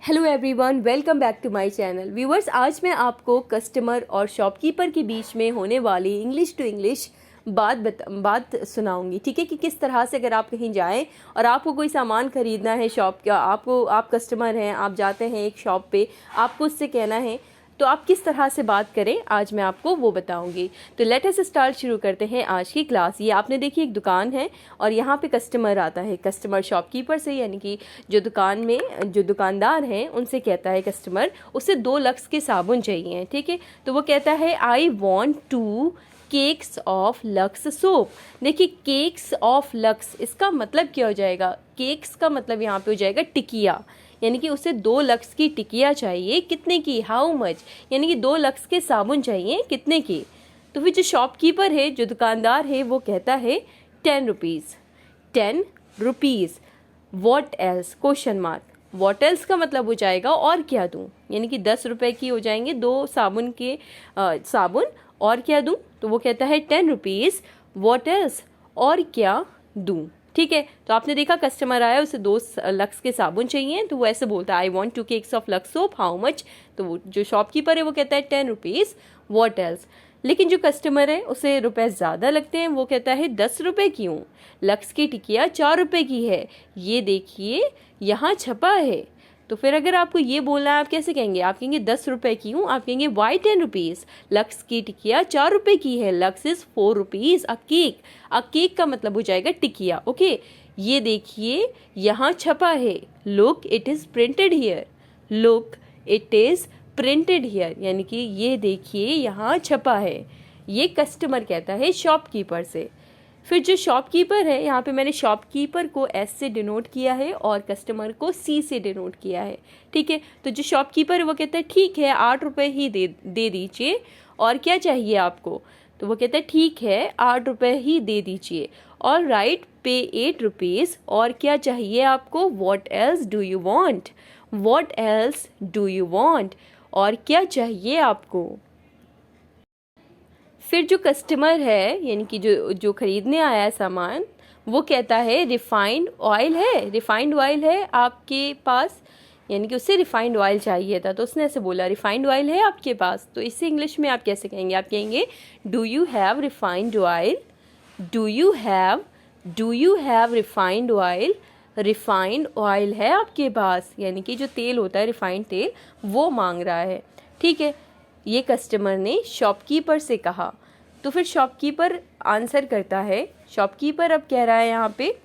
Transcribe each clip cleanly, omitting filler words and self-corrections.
Hello everyone, welcome back to my channel. Viewers, आज मैं आपको कस्टमर और शॉपकीपर के बीच में होने वाली इंग्लिश टू इंग्लिश बात सुनाऊंगी। ठीक है, कि किस तरह से अगर आप कहीं जाएं और आपको कोई सामान ख़रीदना है शॉप का, आप कस्टमर हैं, आप जाते हैं एक शॉप पे, आपको उससे कहना है तो आप किस तरह से बात करें, आज मैं आपको वो बताऊंगी। तो लेट अस स्टार्ट, शुरू करते हैं आज की क्लास। ये आपने देखी एक दुकान है और यहाँ पे कस्टमर आता है। कस्टमर शॉपकीपर से, यानी कि जो दुकान में जो दुकानदार हैं उनसे कहता है कस्टमर, उससे 2 लक्स के साबुन चाहिए। ठीक है, तो वो कहता है I want 2 cakes of lux soap. देखिए, केक्स ऑफ लक्स, इसका मतलब क्या हो जाएगा? केक्स का मतलब यहाँ पे हो जाएगा टिकिया, यानी कि उसे 2 लक्स की टिकिया चाहिए। कितने की? हाउ मच, यानी कि 2 लक्स के साबुन चाहिए। कितने की? तो फिर जो शॉपकीपर है, जो दुकानदार है, वो कहता है 10 rupees. 10 rupees. What else? Question mark. What else का मतलब हो जाएगा और क्या दूँ, यानी कि 10 रुपये की हो जाएंगे 2 साबुन के साबुन, और क्या दूँ? तो वो कहता है 10 रुपीज़, वॉट एल्स, और क्या दूँ। ठीक है, तो आपने देखा कस्टमर आया, उसे 2 लक्स के साबुन चाहिए, तो वो ऐसे बोलता है I want 2 cakes of lux soap, how much. तो वो जो शॉपकीपर है वो कहता है 10 रुपीज़, वॉट एल्स। लेकिन जो कस्टमर है उसे रुपए ज़्यादा लगते हैं, वो कहता है 10 रुपये क्यों? लक्स की टिकिया 4 रुपये की है, ये देखिए यहाँ छपा है। तो फिर अगर आपको ये बोलना है, आप कैसे कहेंगे? आप कहेंगे 10 रुपये क्यों? आप कहेंगे वाई 10 रुपीज़? लक्स की टिकिया 4 रुपये की है, lux is 4 rupees a cake. A cake का मतलब हो जाएगा टिकिया। ओके, ये देखिए यहाँ छपा है, look it is printed here. Look it is printed here, यानी कि ये देखिए यहाँ छपा है। ये कस्टमर कहता है शॉपकीपर से। फिर जो शॉपकीपर है, यहाँ पे मैंने शॉपकीपर को एस से डिनोट किया है और कस्टमर को सी से डिनोट किया है। ठीक है, तो जो शॉपकीपर है वो कहता है ठीक है 8 रुपये ही दे दीजिए, और क्या चाहिए आपको? तो वो कहता है ठीक है 8 रुपये ही दे दीजिए। ऑल राइट, पे 8 रुपीज़, और क्या चाहिए आपको? What else do you want? What else do you want, और क्या चाहिए आपको? फिर जो कस्टमर है, यानी कि जो खरीदने आया है सामान, वो कहता है रिफाइंड ऑयल है, रिफाइंड ऑयल है आपके पास, यानी कि उससे रिफाइंड ऑयल चाहिए था। तो उसने ऐसे बोला रिफाइंड ऑयल है आपके पास। तो इससे इंग्लिश में आप कैसे कहेंगे? आप कहेंगे do you have refined oil? Do you have refined oil? Refined oil है आपके पास, यानी कि जो तेल होता है रिफाइंड तेल, वो मांग रहा है। ठीक है, ये कस्टमर ने शॉपकीपर से कहा। तो फिर शॉपकीपर आंसर करता है। शॉपकीपर अब कह रहा है यहाँ पे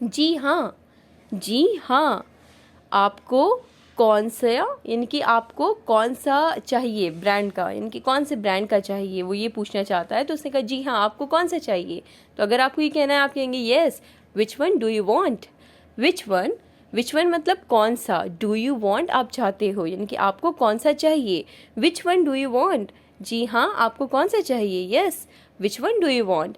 जी हाँ, जी हाँ, आपको कौन सा, यानी कि आपको कौन सा चाहिए ब्रांड का, यानी कि कौन से ब्रांड का चाहिए, वो ये पूछना चाहता है। तो उसने कहा जी हाँ, आपको कौन सा चाहिए? तो अगर आपको ये कहना है, आप कहेंगे yes, which one do you want? Which one मतलब कौन सा, डू यू वॉन्ट आप चाहते हो, यानी कि आपको कौन सा चाहिए। Which one do you want? जी हाँ, आपको कौन सा चाहिए? Yes, which one do you want?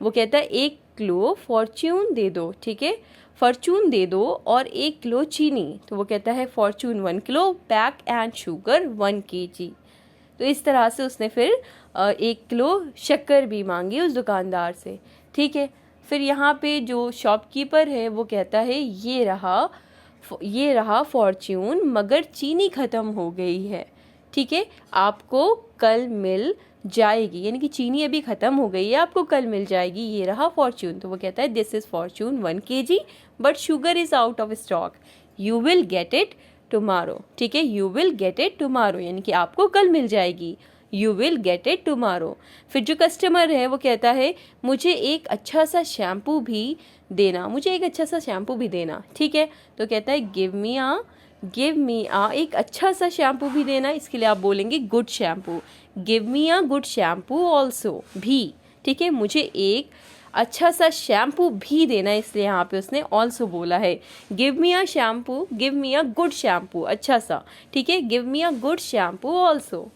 वो कहता है 1 किलो फॉर्च्यून दे दो। ठीक है, फॉर्च्यून दे दो और 1 किलो चीनी। तो वो कहता है Fortune 1 kilo, pack and sugar 1 kg। तो इस तरह से उसने फिर 1 किलो शक्कर भी मांगी उस दुकानदार से। ठीक है, फिर यहाँ पे जो शॉपकीपर है वो कहता है ये रहा फॉर्च्यून, मगर चीनी ख़त्म हो गई है। ठीक है, आपको कल मिल जाएगी, यानी कि चीनी अभी ख़त्म हो गई है, आपको कल मिल जाएगी। ये रहा फॉर्च्यून। तो वो कहता है this is Fortune 1 kg, but sugar is out of stock, you will get it tomorrow. ठीक है, you will get it tomorrow, यानी कि आपको कल मिल जाएगी। You will get it tomorrow. फिर जो कस्टमर है वो कहता है मुझे एक अच्छा सा शैम्पू भी देना, मुझे एक अच्छा सा शैम्पू भी देना। ठीक है, तो कहता है गिव मी आ, एक अच्छा सा शैम्पू भी देना। इसके लिए आप बोलेंगे good shampoo. Give me a good shampoo also भी। ठीक है, मुझे एक अच्छा सा शैम्पू भी देना, इसलिए यहाँ पे उसने ऑल्सो बोला है। Give me a shampoo, give me a good shampoo, अच्छा सा। ठीक है, give me a good shampoo also,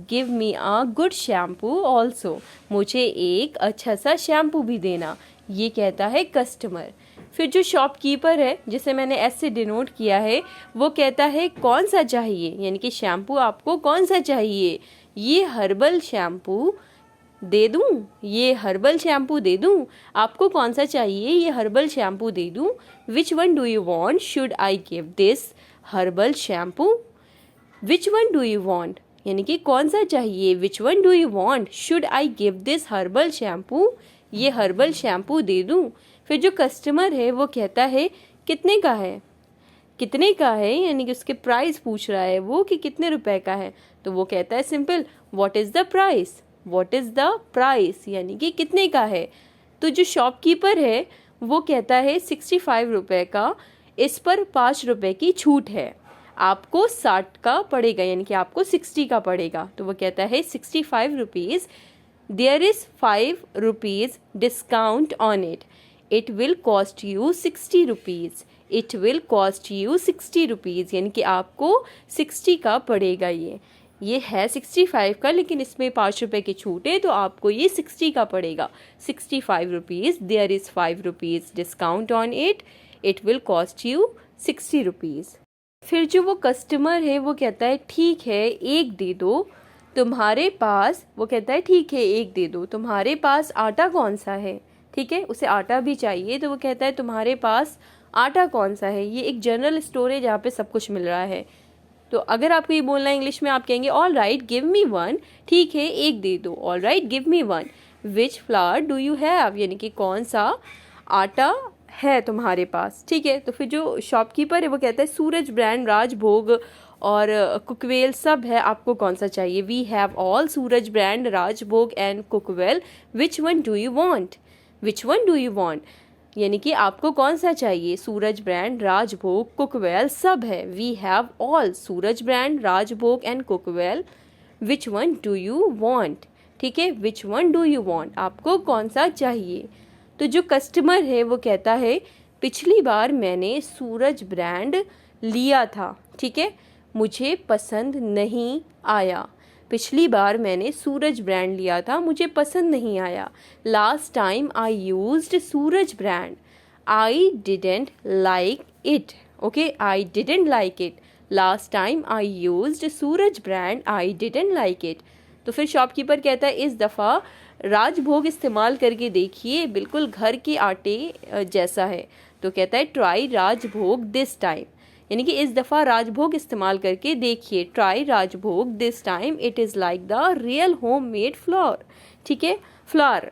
give me a good shampoo also, मुझे एक अच्छा सा शैम्पू भी देना, ये कहता है कस्टमर। फिर जो शॉपकीपर है, जिसे मैंने एस से डिनोट किया है, वो कहता है कौन सा चाहिए, यानी कि शैम्पू आपको कौन सा चाहिए? ये हर्बल शैम्पू दे दूँ, ये हर्बल शैम्पू दे दूँ, आपको कौन सा चाहिए? ये हर्बल शैम्पू दे दूँ। विच one do you want? Should I give this? Herbal shampoo, which one do you want, यानी कि कौन सा चाहिए, which one do you want, should I give this herbal shampoo, ये हर्बल शैम्पू दे दूँ। फिर जो कस्टमर है वो कहता है कितने का है, कितने का है, यानी कि उसके प्राइस पूछ रहा है वो कि कितने रुपए का है। तो वो कहता है simple, what is the price, what is the price, यानी कि कितने का है। तो जो शॉपकीपर है वो कहता है 65 रुपये का, इस पर 5 रुपये की छूट है, आपको 60 का पड़ेगा, यानी कि आपको 60 का पड़ेगा। तो वो कहता है 65 rupees, there is 5 rupees discount on it, it will cost you 60 rupees, it will cost you 60 rupees, यानी कि आपको 60 का पड़ेगा। ये है 65 का, लेकिन इसमें 5 रुपये की छूट है, तो आपको ये 60 का पड़ेगा, 65 rupees, there is 5 rupees discount on it, it will cost you 60 rupees. फिर जो वो कस्टमर है वो कहता है ठीक है एक दे दो तुम्हारे पास, वो कहता है ठीक है एक दे दो, तुम्हारे पास आटा कौन सा है, ठीक है, उसे आटा भी चाहिए। तो वो कहता है तुम्हारे पास आटा कौन सा है। ये एक जनरल स्टोर है जहाँ पे सब कुछ मिल रहा है। तो अगर आपको ये बोलना है इंग्लिश में, आप कहेंगे all right give me one, ठीक है एक दे दो, all right give me one, which flower do you have, यानी कि कौन सा आटा है तुम्हारे पास, ठीक है। तो फिर जो शॉपकीपर है वो कहता है सूरज ब्रांड, राजभोग और कुकवेल सब है, आपको कौन सा चाहिए। We have all Suraj brand, Rajbhog and Cookwell, which one do you want, which one do you want, यानी कि आपको कौन सा चाहिए। सूरज ब्रांड, राजभोग, कुकवेल सब है। We have all Suraj brand, Rajbhog and Cookwell, which one do you want, ठीक है, which one do you want, आपको कौन सा चाहिए। तो जो कस्टमर है वो कहता है पिछली बार मैंने सूरज ब्रांड लिया था, ठीक है, मुझे पसंद नहीं आया, पिछली बार मैंने सूरज ब्रांड लिया था, मुझे पसंद नहीं आया। Last time I used Suraj brand, I didn't like it, okay, I didn't like it, last time I used Suraj brand, I didn't like it. तो फिर शॉपकीपर कहता है इस दफ़ा राजभोग इस्तेमाल करके देखिए, बिल्कुल घर के आटे जैसा है। तो कहता है ट्राई राजभोग दिस टाइम, यानी कि इस दफ़ा राजभोग इस्तेमाल करके देखिए, try rajbhog this time, it is like the real home made flower, ठीक है, फ्लावर।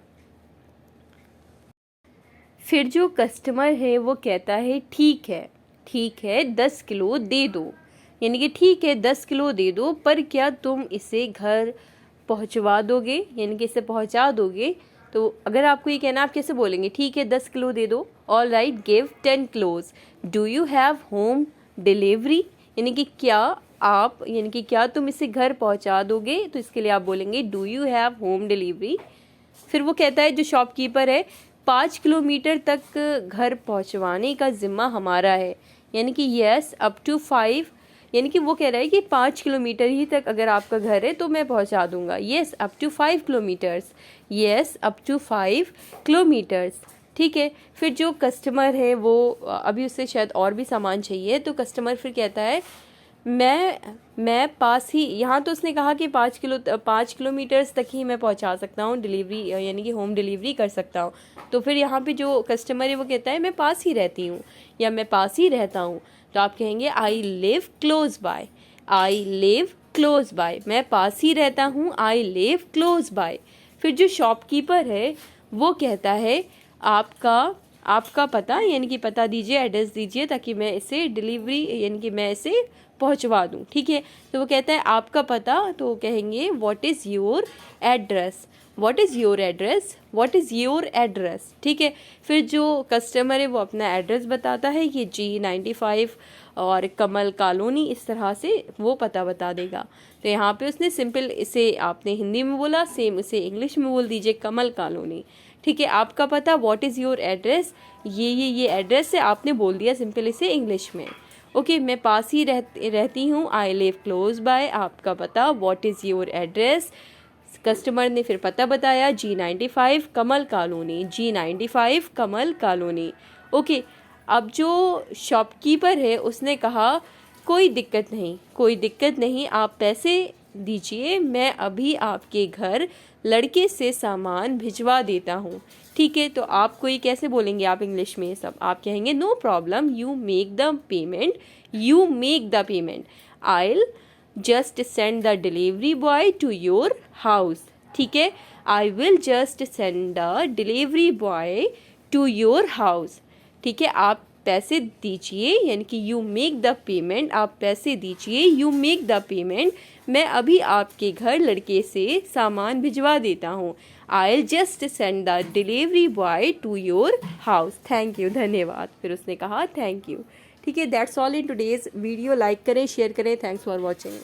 फिर जो कस्टमर है वो कहता है ठीक है 10 किलो दे दो, यानी कि ठीक है 10 किलो दे दो, पर क्या तुम इसे घर पहुंचवा दोगे, यानी कि इसे पहुंचा दोगे। तो अगर आपको ये कहना, आप कैसे बोलेंगे, ठीक है 10 किलो दे दो, all right give 10 kilos, do you have home delivery, यानी कि क्या आप, यानी कि क्या तुम इसे घर पहुंचा दोगे। तो इसके लिए आप बोलेंगे do you have home delivery. फिर वो कहता है जो शॉपकीपर है 5 किलोमीटर तक घर पहुंचवाने का जिम्मा हमारा है, यानी कि यस अप टू 5, यानी कि वो कह रहा है कि 5 किलोमीटर ही तक अगर आपका घर है तो मैं पहुंचा दूंगा। Yes up to 5 kilometres, yes up to 5 kilometres, ठीक है। फिर जो कस्टमर है वो अभी उससे शायद और भी सामान चाहिए, तो कस्टमर फिर कहता है मैं पास ही, यहाँ तो उसने कहा कि 5 किलोमीटर्स तक ही मैं पहुँचा सकता हूँ डिलीवरी, यानी कि होम डिलीवरी कर सकता हूँ। तो फिर यहाँ पे जो कस्टमर है वो कहता है मैं पास ही रहती हूँ या मैं पास ही रहता हूँ। तो आप कहेंगे I live close by, I live close by, मैं पास ही रहता हूँ, आई लिव क्लोज बाय। फिर जो शॉपकीपर है वो कहता है आपका पता, यानी कि पता दीजिए, एड्रेस दीजिए, ताकि मैं इसे डिलीवरी, यानी कि मैं इसे पहुंचवा दूं, ठीक है। तो वो कहता है आपका पता, तो कहेंगे what is your address, what is your address, what is your address, ठीक है। फिर जो कस्टमर है वो अपना एड्रेस बताता है, ये G95 और कमल कॉलोनी, इस तरह से वो पता बता देगा। तो यहाँ पे उसने सिंपल, इसे आपने हिंदी में बोला, सेम उसे इंग्लिश में बोल दीजिए, कमल कॉलोनी, ठीक है। आपका पता व्हाट इज़ योर एड्रेस, ये एड्रेस है, आपने बोल दिया सिंपल इसे इंग्लिश में। ओके, मैं पास ही रहती हूँ, आई लिव क्लोज बाय, आपका पता what is your address. Customer ने फिर पता बताया G95 कमल कॉलोनी, G95 कमल कॉलोनी। ओके, अब जो शॉपकीपर है उसने कहा कोई दिक्कत नहीं, आप पैसे दीजिए, मैं अभी आपके घर लड़के से सामान भिजवा देता हूँ। ठीक है, तो आपको ये कैसे बोलेंगे आप इंग्लिश में सब? आप कहेंगे no problem, you make the payment, you make the payment, I'll just send the delivery boy to your house। ठीक है, I will just send the delivery boy to your house। ठीक है, आप पैसे दीजिए, यानी कि यू मेक द पेमेंट, आप पैसे दीजिए, यू मेक द पेमेंट, मैं अभी आपके घर लड़के से सामान भिजवा देता हूँ। I'll just send the delivery boy to your house। Thank you, धन्यवाद। फिर उसने कहा थैंक यू। ठीक है, that's all in today's video. Like करें, शेयर करें। Thanks for watching.